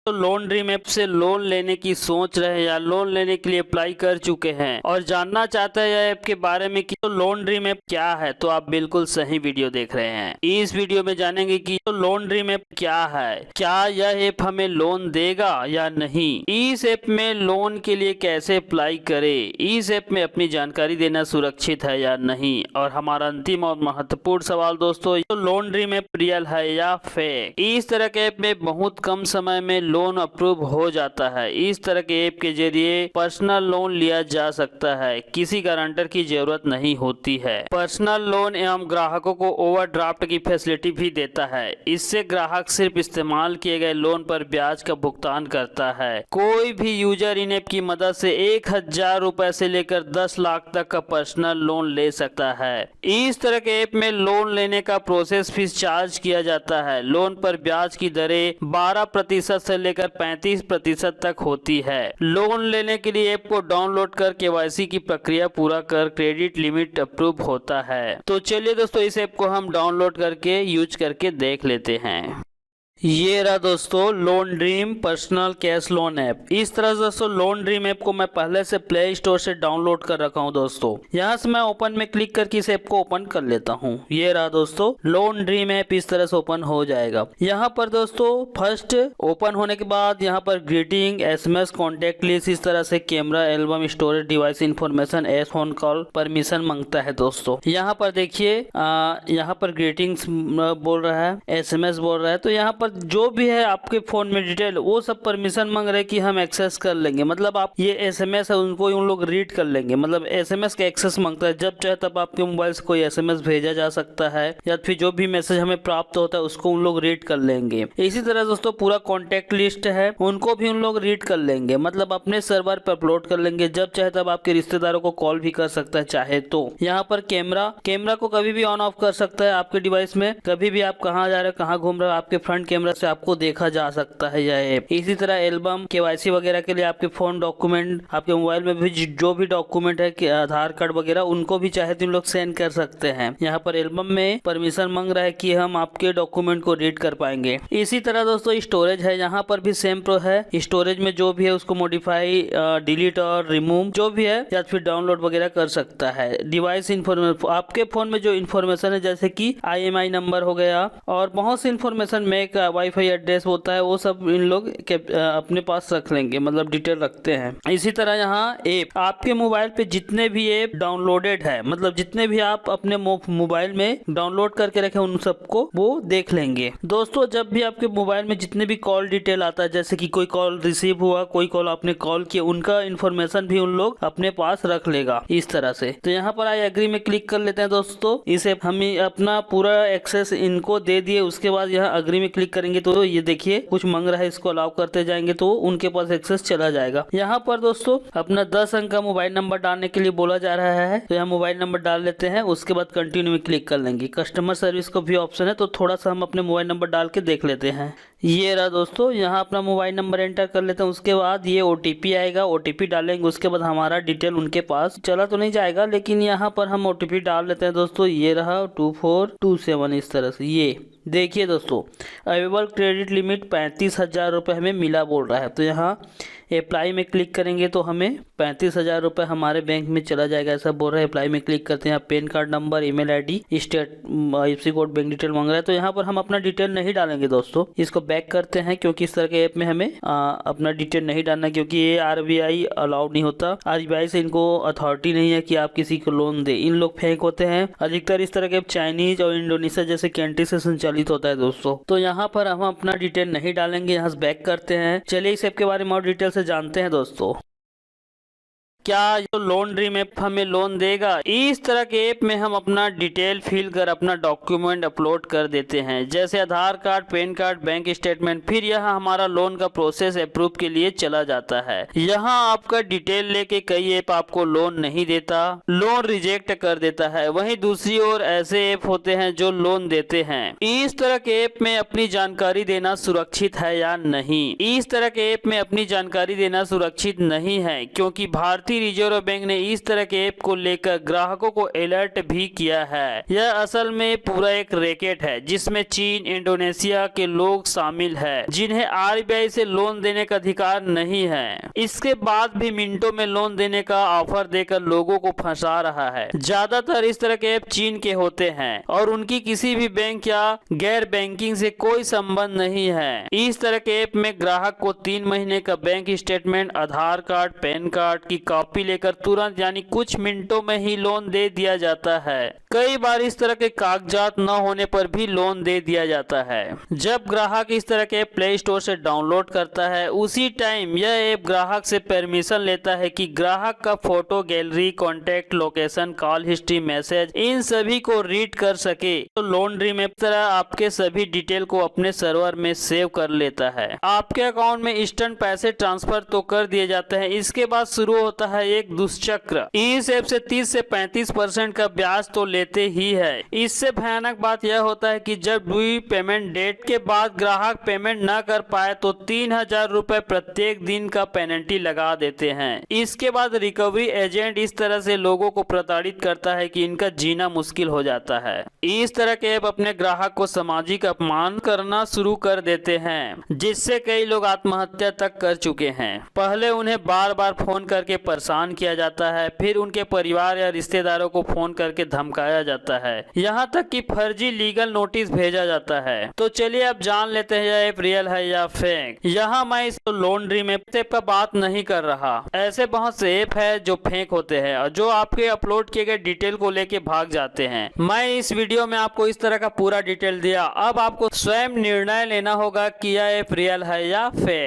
तो loan dream app से loan लेने की सोच रहे हैं या लोन लेने के लिए अप्लाई कर चुके हैं और जानना चाहते हैं यह ऐप के बारे में कि तो लोन ड्रीम ऐप क्या है, तो आप बिल्कुल सही वीडियो देख रहे हैं। इस वीडियो में जानेंगे कि तो लोन ड्रीम ऐप क्या है, क्या यह ऐप हमें लोन देगा या नहीं, इस ऐप में लोन के लिए कैसे अप्लाई करें, इस ऐप में अपनी जानकारी देना सुरक्षित है या नहीं, और हमारा अंतिम और महत्वपूर्ण सवाल दोस्तों, तो लोन ड्रीम ऐप रियल है या फेक। इस तरह के ऐप में बहुत कम समय में लोन अप्रूव हो जाता है। इस तरह के ऐप के जरिए पर्सनल लोन लिया जा सकता है, किसी गारंटर की जरूरत नहीं होती है। पर्सनल लोन एवं ग्राहकों को ओवरड्राफ्ट की फैसिलिटी भी देता है। इससे ग्राहक सिर्फ इस्तेमाल किए गए लोन पर ब्याज का भुगतान करता है। कोई भी यूजर इन ऐप की मदद से 1000 रुपए से लेकर 10 लाख तक का पर्सनल लोन ले सकता है। इस तरह के ऐप में लोन लेने का प्रोसेस फीस चार्ज किया जाता है। लोन पर ब्याज की दरें 12% से लेकर 35% तक होती है। लोन लेने के लिए ऐप को डाउनलोड कर केवाईसी की प्रक्रिया पूरा कर क्रेडिट लिमिट अप्रूव होता है। तो चलिए दोस्तों, इस ऐप को हम डाउनलोड करके यूज करके देख लेते हैं। ये रहा दोस्तों loan dream personal cash loan app. इस तरह से दोस्तों लोन ड्रीम ऐप को मैं पहले से प्ले स्टोर से डाउनलोड कर रखा हूँ दोस्तों। यहाँ से मैं ओपन में क्लिक करके इस ऐप को ओपन कर लेता हूँ। ये रहा दोस्तों लोन ड्रीम ऐप, इस तरह से ओपन हो जाएगा। यहाँ पर दोस्तों फर्स्ट ओपन होने के बाद यहाँ पर ग्रीटिंग, SMS, कॉन्टेक्ट लिस्ट, इस तरह से camera, album, storage, device information, S phone call permission मांगता है दोस्तों। यहाँ पर देखिए यहाँ पर ग्रीटिंग्स बोल रहा है, SMS बोल रहा है, तो यहाँ पर जो भी है आपके फोन में डिटेल वो सब परमिशन मांग रहे हैं कि हम एक्सेस कर लेंगे। मतलब आप ये SMS है उनको उन लोग रीड कर लेंगे। मतलब SMS का एक्सेस मांगता है, जब चाहे तब आपके मोबाइल से कोई SMS भेजा जा सकता है या फिर जो भी मैसेज हमें प्राप्त होता है उसको उन लोग रीड कर लेंगे। इसी तरह दोस्तों पूरा कॉन्टेक्ट लिस्ट है उनको भी उन लोग रीड कर लेंगे। मतलब अपने सर्वर पर अपलोड कर लेंगे, जब चाहे तब आपके रिश्तेदारों को कॉल भी कर सकता है चाहे तो। यहाँ पर कैमरा को कभी भी ऑन ऑफ कर सकता है आपके डिवाइस में। कभी भी आप कहाँ जा रहे हो, कहाँ घूम रहे हो, आपके फ्रंट कैमरा से आपको देखा जा सकता है यह ऐप। इसी तरह एल्बम, केवाईसी वगैरह के लिए आपके फोन डॉक्यूमेंट, आपके मोबाइल में भी जो भी डॉक्यूमेंट है कि आधार कार्ड वगैरह, उनको भी चाहे तो लोग सेंड कर सकते हैं। यहाँ पर एल्बम में परमिशन मांग रहा है कि हम आपके डॉक्यूमेंट को रीड कर पाएंगे। इसी तरह दोस्तों स्टोरेज है, यहाँ पर भी सेम प्रो है। स्टोरेज में जो भी है उसको मॉडिफाई, डिलीट और रिमूव जो भी है या फिर डाउनलोड वगैरह कर सकता है। डिवाइस इन्फॉर्मेशन, आपके फोन में जो इन्फॉर्मेशन है जैसे कि IMI नंबर हो गया और बहुत सी इन्फॉर्मेशन में वाईफाई एड्रेस होता है, वो सब इन लोग अपने पास रख लेंगे, मतलब डिटेल रखते हैं। इसी तरह यहाँ ऐप, आपके मोबाइल पे जितने भी ऐप डाउनलोडेड है, मतलब जितने भी आप अपने मोबाइल में डाउनलोड करके रखे उन सबको वो देख लेंगे। दोस्तों जब भी आपके मोबाइल में जितने भी कॉल डिटेल आता है, जैसे कि कोई कॉल रिसीव हुआ, कोई कॉल आपने कॉल किया, उनका इन्फॉर्मेशन भी उन लोग अपने पास रख लेगा इस तरह से। तो यहाँ पर आई एग्री में क्लिक कर लेते हैं दोस्तों। इसे हमें अपना पूरा एक्सेस इनको दे दिए, उसके बाद यहाँ अग्री में क्लिक करेंगे तो ये देखिए कुछ मांग रहा है, इसको अलाउ करते जाएंगे तो उनके पास एक्सेस चला जाएगा। यहाँ पर दोस्तों अपना 10 अंक का मोबाइल नंबर डालने के लिए बोला जा रहा है, तो यहाँ मोबाइल नंबर डाल लेते हैं। उसके बाद कंटिन्यू में क्लिक कर लेंगे। कस्टमर सर्विस को भी ऑप्शन है, तो थोड़ा सा हम अपने मोबाइल नंबर डाल के देख लेते हैं। ये रहा दोस्तों, यहाँ अपना मोबाइल नंबर एंटर कर लेते हैं। उसके बाद ये OTP आएगा, OTP डालेंगे। उसके बाद हमारा डिटेल उनके पास चला तो नहीं जाएगा, लेकिन यहाँ पर हम OTP डाल लेते हैं दोस्तों। ये रहा 2427, इस तरह से। ये देखिए दोस्तों अवेलेबल क्रेडिट लिमिट 35,000 रुपये हमें मिला बोल रहा है। तो यहाँ अप्लाई में क्लिक करेंगे तो हमें 35,000 रुपये हमारे बैंक में चला जाएगा, ऐसा बोल रहा है। अप्लाई में क्लिक करते हैं, pan card number, email ID, state, IFSC code, bank detail मांग रहा है। तो यहाँ पर हम अपना डिटेल नहीं डालेंगे दोस्तों। इसको बैक करते हैं क्योंकि इस तरह के ऐप में हमें अपना डिटेल नहीं डालना, क्योंकि ये RBI अलाउड नहीं होता। RBI से इनको अथॉरिटी नहीं है कि आप किसी को लोन दे। इन लोग फेक होते हैं। अधिकतर इस तरह के चाइनीज और इंडोनेशिया जैसे कंट्री से संचालित होता है दोस्तों। तो यहाँ पर हम अपना डिटेल नहीं डालेंगे, यहाँ से बैक करते हैं। चलिए इस ऐप के बारे में और डिटेल से जानते हैं दोस्तों। क्या जो लोन ड्रीम ऐप हमें लोन देगा? इस तरह के ऐप में हम अपना डिटेल फिल कर अपना डॉक्यूमेंट अपलोड कर देते हैं, जैसे Aadhaar card, PAN card, bank statement. फिर यहाँ हमारा लोन का प्रोसेस अप्रूव के लिए चला जाता है। यहाँ आपका डिटेल लेके कई ऐप आपको लोन नहीं देता, लोन रिजेक्ट कर देता है। वहीं दूसरी ओर ऐसे ऐप होते हैं जो लोन देते हैं। इस तरह के ऐप में अपनी जानकारी देना सुरक्षित है या नहीं? इस तरह के ऐप में अपनी जानकारी देना सुरक्षित नहीं है, क्योंकि भारतीय भारतीय रिजर्व बैंक ने इस तरह के ऐप को लेकर ग्राहकों को अलर्ट भी किया है। यह असल में पूरा एक रैकेट है जिसमें चीन, इंडोनेशिया के लोग शामिल है जिन्हें आरबीआई से लोन देने का अधिकार नहीं है। इसके बाद भी मिनटों में लोन देने का ऑफर देकर लोगों को फंसा रहा है। ज्यादातर इस तरह के ऐप चीन के होते हैं और उनकी किसी भी बैंक या गैर बैंकिंग से कोई संबंध नहीं है। इस तरह के ऐप में ग्राहक को 3 महीने का बैंक स्टेटमेंट, आधार कार्ड, पैन कार्ड की कॉपी लेकर तुरंत यानी कुछ मिनटों में ही लोन दे दिया जाता है। कई बार इस तरह के कागजात न होने पर भी लोन दे दिया जाता है। जब ग्राहक इस तरह के प्ले स्टोर से डाउनलोड करता है उसी टाइम यह ऐप ग्राहक से परमिशन लेता है कि ग्राहक का photo, gallery, contact, location, call history, message इन सभी को रीड कर सके। तो लोन ड्रीम ऐप तरह आपके सभी डिटेल को अपने सर्वर में सेव कर लेता है। आपके अकाउंट में इंस्टेंट पैसे ट्रांसफर तो कर दिए जाते हैं। इसके बाद शुरू होता है एक दुष्चक्र। इस ऐप से 30 से 35% का ब्याज तो लेते ही है। इससे भयानक बात यह होता है कि जब ड्यू पेमेंट डेट के बाद ग्राहक पेमेंट न कर पाए तो 3000 रुपए प्रत्येक दिन का पेनल्टी लगा देते हैं। इसके बाद रिकवरी एजेंट इस तरह से लोगों को प्रताड़ित करता है कि इनका जीना मुश्किल हो जाता है। इस तरह के ऐप अपने ग्राहक को सामाजिक अपमान करना शुरू कर देते हैं जिससे कई लोग आत्महत्या तक कर चुके हैं। पहले उन्हें बार बार फोन करके परेशान किया जाता है, फिर उनके परिवार या रिश्तेदारों को फोन करके धमकाया जाता है, यहाँ तक कि फर्जी लीगल नोटिस भेजा जाता है। तो चलिए अब जान लेते हैं यह ऐप रियल है या फेक। यहाँ मैं इस लोन ड्रीम ऐप का बात नहीं कर रहा। ऐसे बहुत से ऐप है जो फेक होते हैं और जो आपके अपलोड किए गए डिटेल को लेके भाग जाते हैं। मैं इस वीडियो में आपको इस तरह का पूरा डिटेल दिया। अब आपको स्वयं निर्णय लेना होगा कि यह ऐप रियल है या फेक।